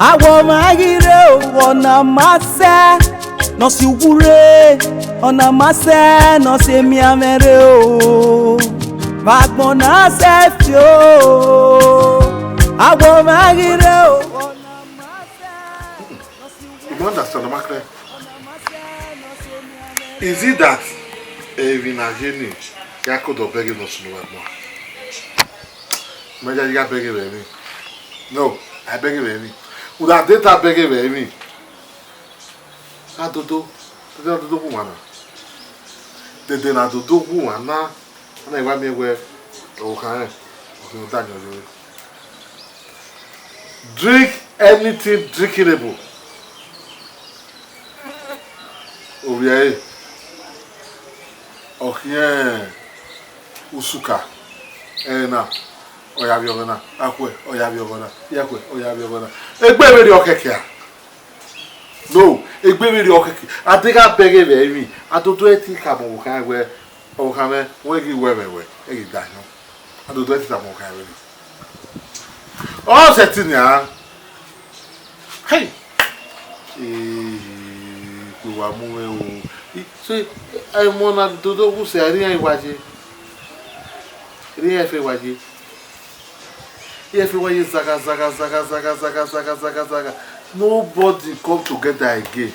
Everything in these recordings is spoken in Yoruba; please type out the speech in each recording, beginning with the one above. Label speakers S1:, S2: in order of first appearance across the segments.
S1: Awo magire ona mase no si wure ona mase no se mi amere o Vagbona se fio Awo magire ona mase no si wure.
S2: You don't understand, Makle? Is it that Nigerian Yako do beg no sunu mo? Meja you beg me. No, I beg me. Uda data beg me. ADODO woman. The na ADODO woman na I want me where okay. Drink anything drinkable. Oh yeah. Okay. Usuka. Na. Oya biogona. Akwe. Oya biogona. Yakwe. Oya biogona. Egbe we di okeke. No. Egbe we di okeke. Adega bege be mi. ADODO eti ka mo kan we. O kan me. We gi we. Egi da no. ADODO eti ka mo kan we. Oh, setting ya. Hey. Wa mu e o. So I wanna ADODO who say ari iwaje. Ri e fe waje. E fe waje zaga. Nobody come together again.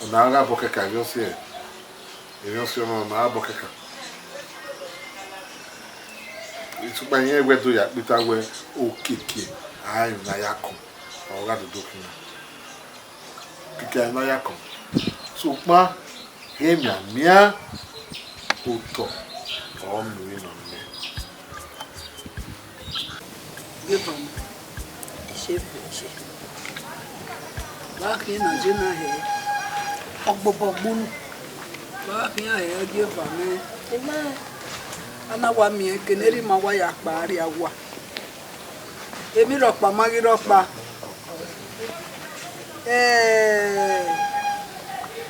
S2: Ona ga bokeka yo se. Eyo se no na bokeka. Itu banye wedo ya pita we okeke. Ai na yakon. O ga ADODO kina. Kike na yakon. So pa hemia mia oto o mi no me.
S3: Gepam. Chef. Ba ki na jina he. Ogbogbun. Ba ki ya he gepam me. Ema ana wa mi keneri ma wa ya pa ari awa. Emi ro pa magi ro pa.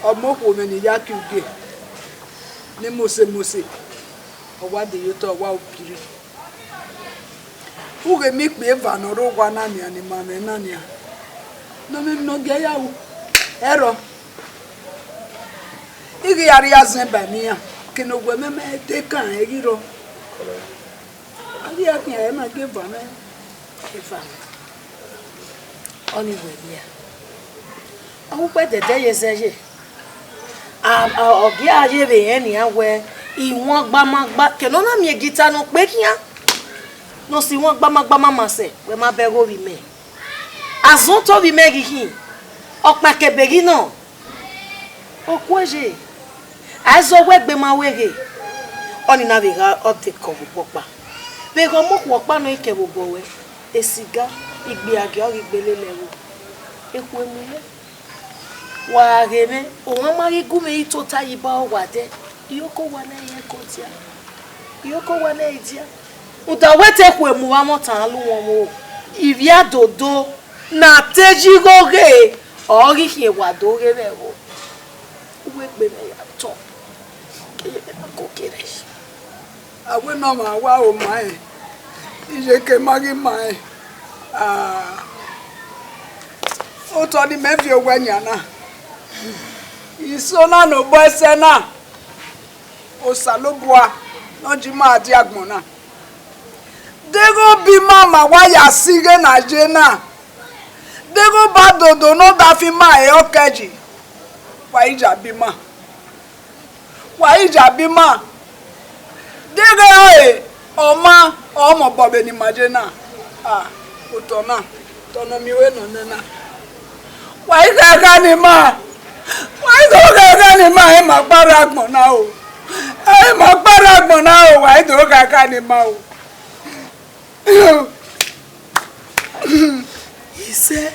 S3: Omo ko me ni ya ki uge. Ni mose. Owa de yoto owa okiri. Uge mi pe va no ro wa na ni ma me na ni. No me no ge ya u. Ero. Igi yari ya zen ba mi ya. Kino gwe me te kan egiro. Ali akin e ma ge ba me. Efa. Oni we bia. Awu pe dede yeseje. Ogi aye be eni awe iwon gbamagba keno na mi gita no pe kian. No si won gbamagba mama se we ma be go bi me. Azon to bi me gihin. Okpa kebegi no. Okweje. Azo wegbe ma wege. Oni na vega update ko popa. Be go mo popa no ike bobo we. Esiga igbe age o igbele lewo. Eku emule. Wa geme o won ma ri gume ito tayi ba o wade. Iyoko wa na ye kotia. Iyoko wa na ejia. Uda wete ku emu wa mo tan lu won mo. Ivi ADODO na teji goge. Ori hi wa do ge be wo. Uwe gbe me ya to. Awe no ma wa o mai. Ije ke magi mai. O to di me fi ogwanya na. Iso na no bo ese na. O salobua no ji ma adi agbon na. Dego bi mama wa ya sige na je na. Dego ba ADODO no da fi ma e okeji. Wa ija bi ma. Wa ija bi ma. Dege oe oma omo bobe ni majena. Utona. Tono miwe no nena. Wa ija ka ni ma. Wa ija ka ni ma e ma para agbon na o. E ma para agbon na o wa ija ka ni ma o. Ise.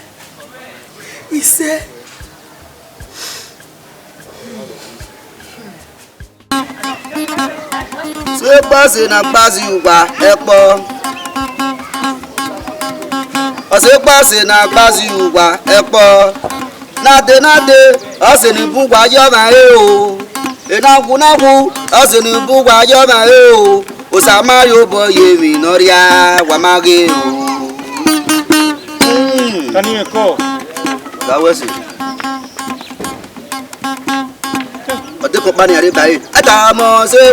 S4: Se passe na base uba epo. O se passe na base uba epo. Nade o se ni bugwa yo ma e o. Enagu o se ni bugwa yo ma e o. O sa ma yo boye mi noria wa mage o.
S5: Kani eko.
S4: Gawesi. Ode ko bani are bai. Atamo se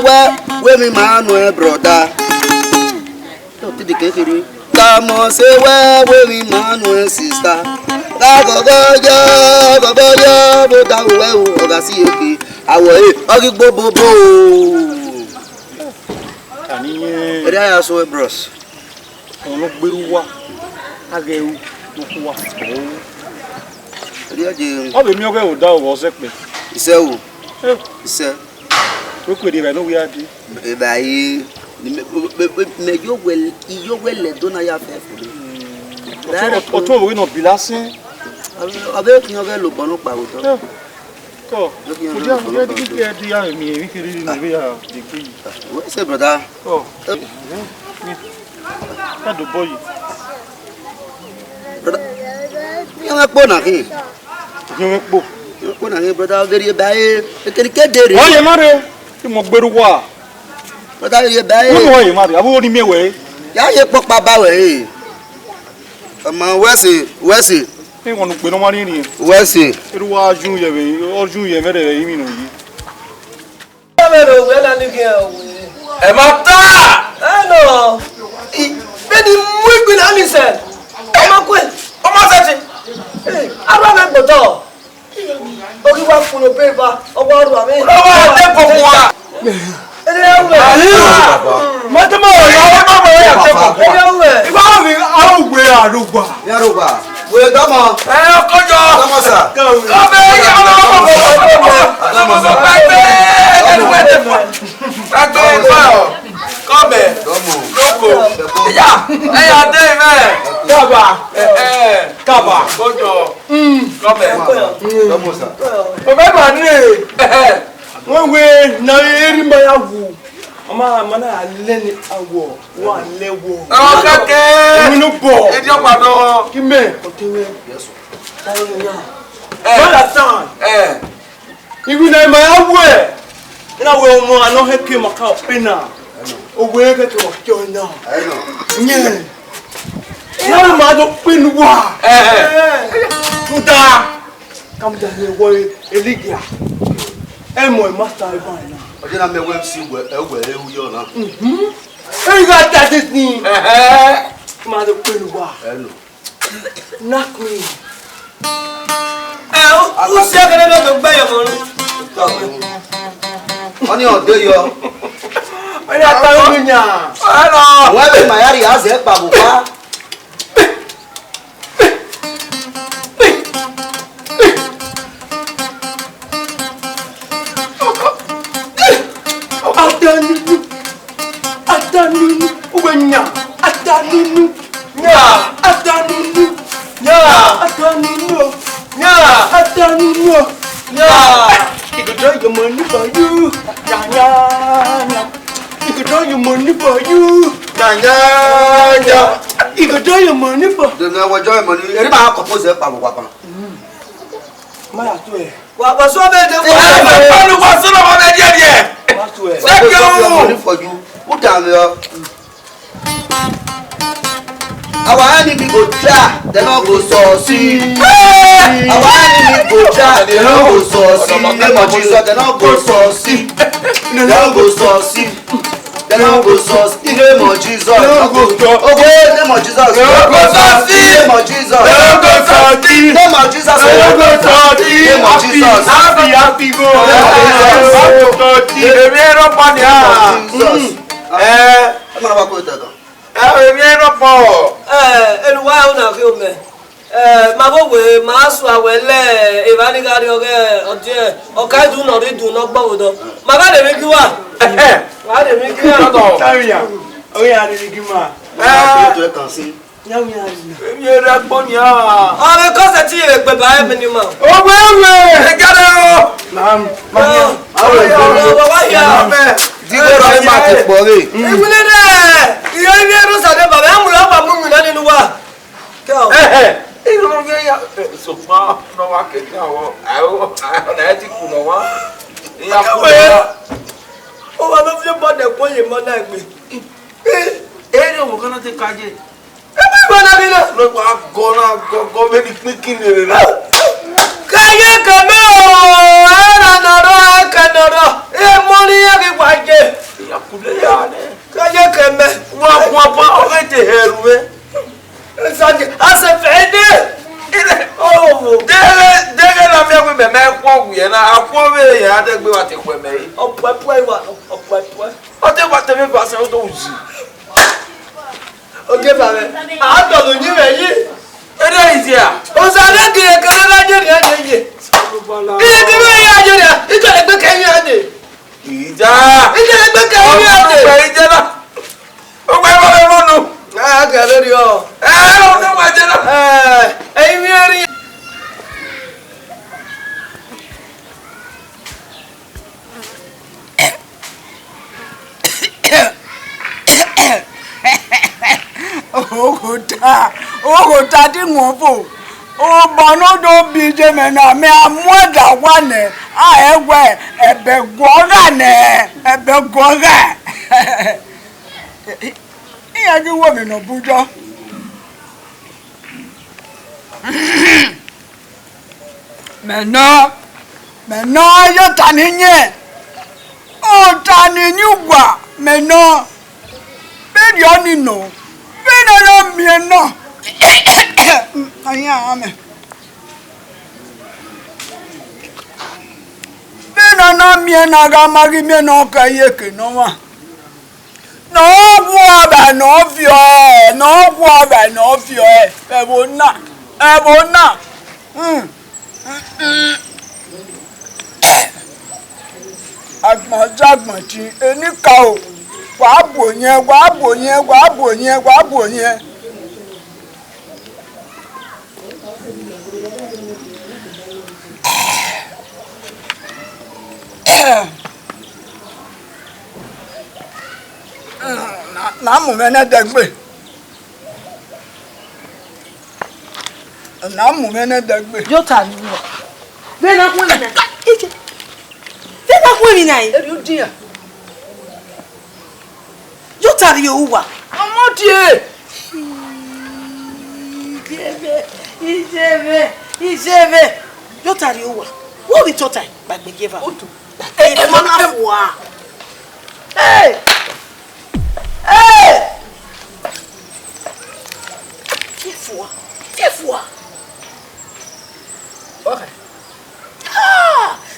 S4: we mi manu brother. To ti de kekere. Atamo se we mi manu sister. Go yo, bo da we o ga si eke. Awo ogi gbogbogbo.
S5: Kani ye.
S4: Ere ya so bros.
S5: Ono gberu wa. Ageu no wa.
S4: Ere je.
S5: O be mi oge o da o se pe.
S4: Ise o. Ise.
S5: We pe re no we adi.
S4: E bai me yo wel do na ya fe fu.
S5: O to we no bilasin.
S4: Abe ki oge lo bonu pa o to.
S5: Ko. O dia di ya mi ri kiri ni be ya de ki.
S4: We say brother.
S5: Oh. Ka do boy.
S4: Brother. Yo po na ki.
S5: Yo po.
S4: Yo po na ki brother very bai. E kiri kedere.
S5: O ye mare. Ti mo gberu wa.
S4: Brother ye bai.
S5: Wo ye mare. Abo ni mewe.
S4: Ya ye po pa ba we. Ama wesi.
S5: Ni wonu pe no mari ni.
S4: Wesi.
S5: Iru wa ju ye be. Oju ye mere yi mi no yi.
S6: Amero we la ni ke o. E ma ta. No. Beni muy bin anise. O ma kwe. O ma sati. Ara me gbodo. Ogi wa fun lo pe ba. O wa ru ami. O wa te ko fun wa. Ere we. Mo te mo ya mo ya te ko. Ere we.
S1: Iba mi arugbe arugba.
S4: Yaruba. We domo.
S6: Kojo.
S4: Domo sa.
S6: Obe ya mo mo pepe. Enu we te fun. Agbe ba. Come.
S4: Domo.
S6: Loko. Ya. Eya dey me. Kaba. Kojo. Come.
S4: Domo sa.
S1: O be ma ni. Wọ́n we na eri ma ya wu. Ama mana ale ni awo, wa lewo.
S6: O keke.
S1: Emi no bo.
S6: Edi opado.
S1: Kime o tewe. Yes. Understand? Ibi na ma ya wu e. Na we mo ano heke maka opena. O we keke o jona.
S4: I know.
S1: Nye. Na ma do pin wa. Kuda. Kam da le wo eligia. Emo master Ivan na.
S4: Oje na me we MC we ewu yo na.
S1: You got that this thing. Ma do pin wa.
S4: I know.
S1: Knock me.
S6: O se kele me do gbe yo mo.
S4: Oni ode yo.
S1: Oni ata mi nya.
S6: Hello.
S4: Wa be mayari aze pa bu pa.
S1: Atanunu. Ubenya. Atanunu. Nya. Atanunu. Nya. Atanunu. Nya. Atanunu. Nya. You could draw your money for you. Nya. You could draw your money for you. Nya. You could draw your money for.
S4: De na wo joy money. Eri ma ko pose pa bu pa.
S1: Maya to e.
S6: Wa so be de ko. Wa so lo be die die.
S1: Wa to e.
S4: Thank you money for you. Who down there? Our enemy go try, they no go succeed. Our enemy go try, they no go succeed. Name of Jesus, they no go succeed. They no go succeed. They no go succeed. Name of Jesus, they no go succeed. Okay, name of Jesus, they no go succeed. Name of Jesus, they no go succeed. Name of Jesus, they no go succeed. Name of Jesus,
S1: Happy go.
S4: I'm gonna walk with that.
S6: Eluwa una ki o me. Ma bo we ma su awele evani gari oge odie o kai du no ri du no gbo do. Ma ga de mi ki wa. Ma de mi ki wa do.
S1: Tamiya. O ya ri gi ma.
S4: To can see.
S1: Nya wi ya ri.
S6: Mi re gbo ni a. O me ko se ti e pe ba mi ni ma.
S1: O we.
S6: E gare o.
S1: Mam. Ma.
S6: Wa ya me.
S4: Digo ro ma ti po re.
S6: Ìwúlẹ̀ dẹ̀ ìyá ní ẹ̀rọ sàdé bàbá ẹ̀ múlò ọ̀pá múmi náà nínú wa. Ìrọ̀rùn yẹn yà sọ̀pá náà wá kẹ̀kẹ́ àwọn ọ̀nà ẹ̀ ti kùnà wá. Ìyá kú lọ. Ó wà ló fi bọ́dẹ̀ kó yè mọ́ náà gbé. Èrè òmù kan náà ti kájé. Ẹ bá gonna be no.
S1: No, I'm gonna go make it clean.
S6: Kaya kame o, ana kanoro. Money yake kwaje.
S1: Ya kule ya ne.
S6: Kaya kame.
S1: Wa orete heruwe.
S6: Sanje asefede. Oh,
S1: dege na me we me kwa we na akwa we ya de gbe wa te kwa me.
S6: opwe wa, opwe.
S1: O te kwa te me pa se o to uzi.
S6: Oge ba me. ADODO ni me yi.
S1: Ere izia.
S6: O sa le kire kan la je ni je. Kire kire ya je ni. Ito le gbe kan ya de.
S1: Ija.
S6: Ito le gbe kan ya de.
S1: Ija na. O gbe mo no.
S6: Ah, ga lori o.
S1: O no wa je na.
S6: Ẹ̀yin mi rí.
S3: Ogota ti wọ́n fò. O bono do bije me na me amoda wane. A ewe ebe gwoga ne. Ebe gwoga. Iya ji wo me no bujo. Meno yo taninye. O taninyugwa meno. Bedi oni no. Bedi no mieno. Aya ame. Bedi no miena ga magi mieno ka yeke no wa. No gwo ba no fio e. No gwo ba no fio e. Ebona. Agbon ti enika o wa bo yen na mu mene degbe
S7: Jota ni wo. Be na kun mi na. Ije. Be na kun mi na yi.
S6: Eri o dia.
S7: Jota ri o wa.
S6: Omo die.
S7: Ijebe. Jota ri o wa. What we Jota gbagbe give am.
S6: Otu.
S7: E ma na fo a.
S6: Hey.
S7: Kefua.
S6: Okay.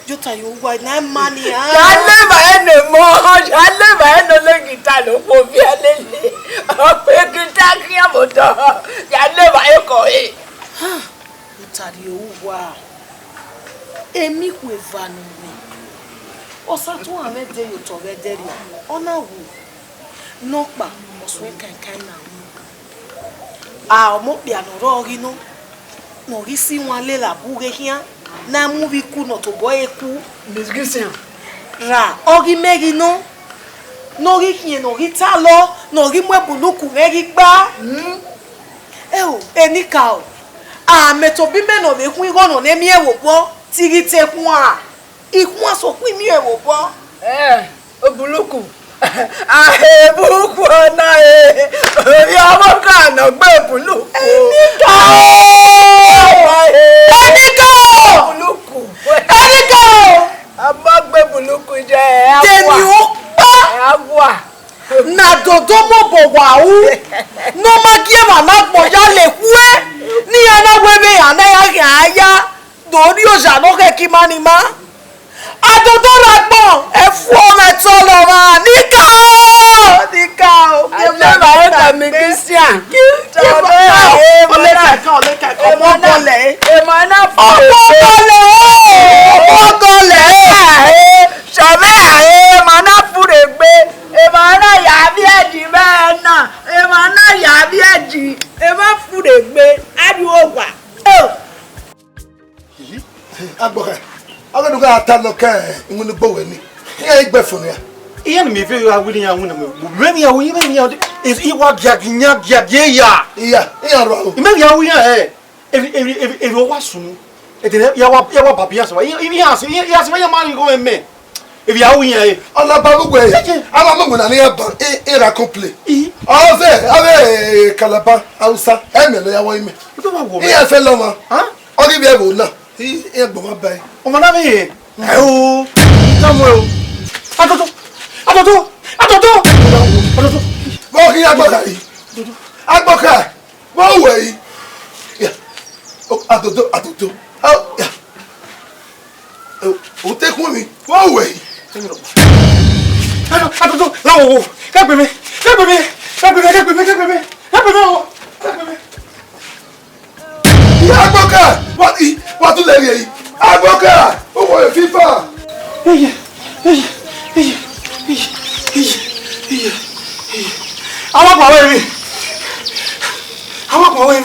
S7: Jota yo wa na money ah.
S3: Jale ba ene mo, jale ba ene le guitar lo fo bi alele. O pe guitar ki amoto. Jale ba e ko e.
S7: Jota yo wa. Emi ku evanu mi. Osa to ame de yo to be deri. Ona wu. No pa oswe kan na wu. Omo pe anoro ri no. No ri si wan le la bure hian. Na mu bi ku no to boy eku
S3: Musicien.
S7: ra ori meri no ri kien no ri ta lo no ri mwe buluku meri gba o enika o a me to bi me no be kun igono ne mi ewo bo tiri te kun a ikun aso kun mi ewo bo
S3: Obuluku. Buku na ya mo ka na gbe buluku. Enika. Abagbe buluku je
S7: teni o pa
S3: agwa.
S7: na dodo mo bo wa u no ma gie ma na po ya le kue ni ana webe ana ya ya dori o ja no ke ki mani ma adodo ra gbon e fu o me to lo ma nika o
S3: Aleba e ka mi Christian.
S7: ọmọ gọlẹ
S3: ṣọ̀bẹ́ àyè màná fúre gbé ìmọ̀ràn yàbí ẹ̀jì bẹ́ẹ̀ náà ìmọ̀ràn yàbí ẹ̀jì ìmọ̀ fúre gbé ádùúgbò gbà.
S2: Agbọ̀kẹ́, ọgọ́dúnkọ́ àtàlọ́kẹ́ ìwọ̀n gbọ́wẹ́ ni, ìyẹn ìgbẹ́ fún ya.
S5: Iya ni me fe yo awili ya wona me. Me ya woni me ya is iwa giaginya ya.
S2: Iya ro.
S5: Me ya woni e ro wa sunu. E de ya wa babia so. Ya se ya ma go me. If you are winning,
S1: on a babu way. I'm a woman in a complaint. All there, Ave Calaba, Hausa, Emily, I want me. Here, fellow, huh? I'll give you a now. He ain't my bay.
S5: Oh, my name. Oh, Samuel. I don't know.
S1: Walking Agbaka. One way. Yeah. Oh, I don't do. Oh, yeah. Oh, take with me. One way.
S5: I don't know. No, help me.
S1: Agbaka. What do they? Agbaka. Oh, what FIFA?
S5: I walk away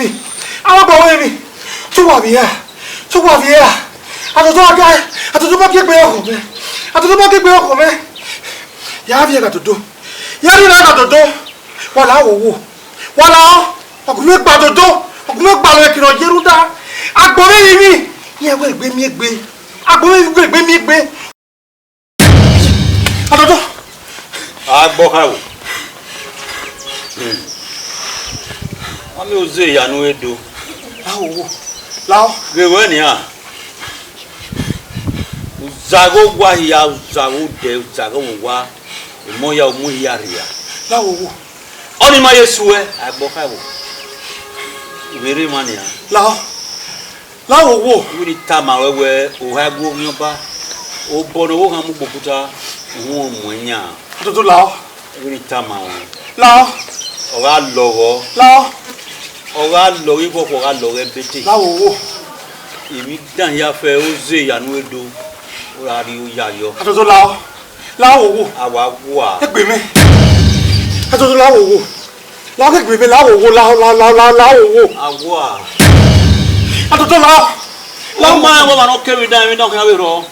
S5: me. Tu vas bien. I don't know what you're going. Ya viens to do. Ya viens to do. Voilà wo. Voilà. O ku me gba dodo. O ku me gba lo ekiro jeruda. Agbore mi. Ye we gbe mi gbe. Agbore mi gbe mi gbe. Adodo.
S8: Agbo kawo. Ami oze ya no Edo.
S5: Lawo. Lao.
S8: Gewe ni a. Zago gwa ya zago de zago wa. Mo ya mu ya ria.
S5: Lawo.
S8: Oni ma Yesuwe agbo kawo. Were mania.
S5: Lawo wo.
S8: Wiri tama wewe o ha gbo nyoba. O bono wo ha mu gbokuta. Won mo nya.
S5: Adodo lao.
S8: Wiri tama wo.
S5: Lao.
S8: Oga lowo.
S5: Lao.
S8: Oga lo ibo ko ga lo repete.
S5: Lawo wo.
S8: Emi dan ya fe oze ya no Edo. Ora ri o ya yo.
S5: Adodo lao. Lawo wo.
S8: Awa wa.
S5: Egbe mi. Adodo lawo wo. Lawo egbe mi lawo wo lawo wo.
S8: Awa.
S5: Adodo lao.
S8: Lawo ma wo ma no kewi dan mi don kan we ro.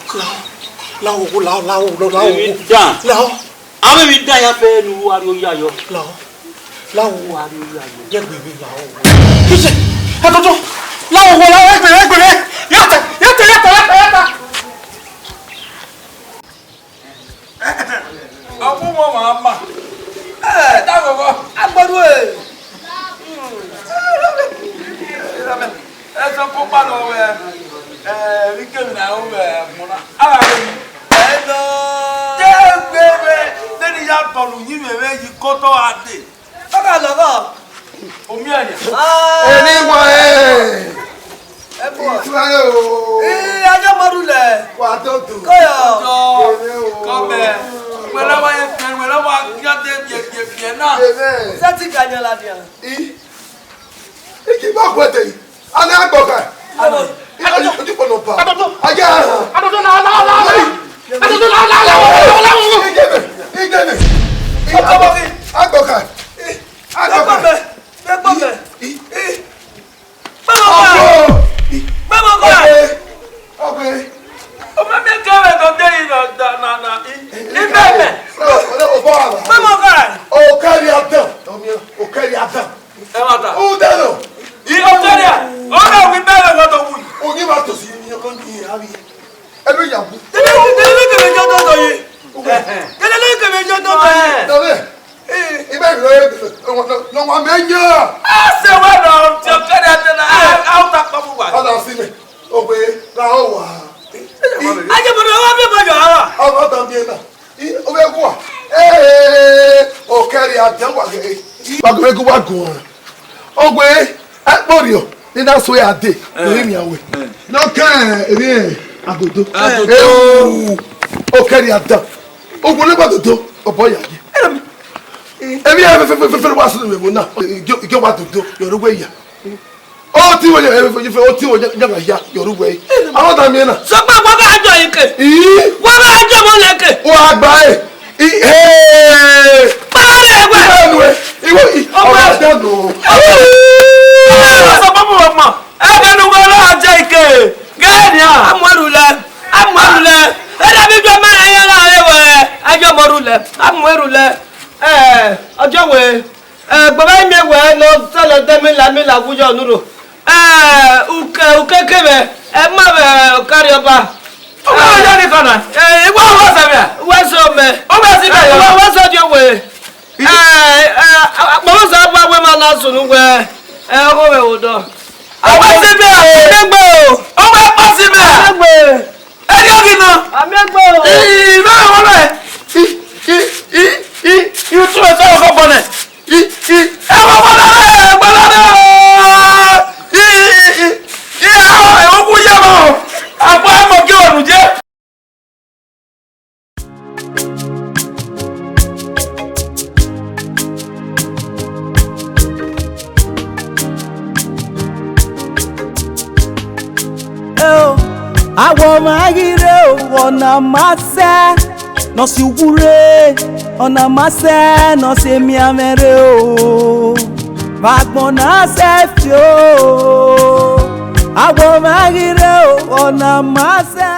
S5: Lawo wo lawo.
S8: Emi dan.
S5: Lao.
S8: Ame mi dan ya fe nu wa ri o ya yo.
S5: Lawo wa ri o ya yo. Egbe mi lawo wo. Kise. Adodo. Lawo wo lawo egbe mi. Yata.
S6: Abu mama. Ta gogo. Agbodu e. So ko pa lo we. Wi ke mi na o we mo na. Ara mi. Edo. Je gbebe. Teni ya tolu yin me yi koto ade. Aka lo go. Omi anya.
S1: Anyway.
S6: Ebo.
S1: Israel.
S6: Ajo marule.
S1: Wa to do.
S6: Koyo. Come. Wela wa ye kan wela wa ya de bie na. Sati ganya la dia.
S1: Iki ba kwete. Ana Agbaka. Adodo ti kono pa. Aja.
S5: Adodo la.
S1: Igebe. Agbaka. No one menya.
S6: Say what on your career out of Papa.
S1: Ala si me. Obe la o wa.
S6: Aje mo wa be bojo ara.
S1: Ọba tan bi na. Obe ku wa. O keri adan wa ge. Ba go ku wa gun. Ogbe akporio ni na so ya de. Eri mi awe. No kan eri adodo. O keri adan. Ogun le gbadodo. Obo ya ge. Ebi ya fe wa sunu me mo na. Ige wa dodo. Yorugbe ya. O ti wo o ti wo nyanga ya Yorugbe. Awon ta mi na.
S6: So pa gbo ka ajo ike. Wo ba ajo mo leke.
S1: O agba
S6: Pa le egbe.
S1: Iwo o danu.
S6: So pa mo mo. E be nu go la ajo ike. Gani a. Amorule. E da bi jo ma yan la rewe. Ajo morule. Amorule. Ọjọ́ we baba mi we no solo de mi la wujo nuro uke kebe e ma be kari oba Oh, Johnny Connor. What was it? What's up, man? Oh, what's it? What's up your way? Most of our women are so nowhere. I was in there. Oh, my possible. I you two are so component.
S9: Àwọn magire ọ̀nà máṣẹ́ nọ sí wúre ọ̀nà máṣẹ́ nọ sí mi amẹ́rẹ́ o magbọ̀n náà ṣe fi o àwọn magire ọ̀nà máṣẹ́.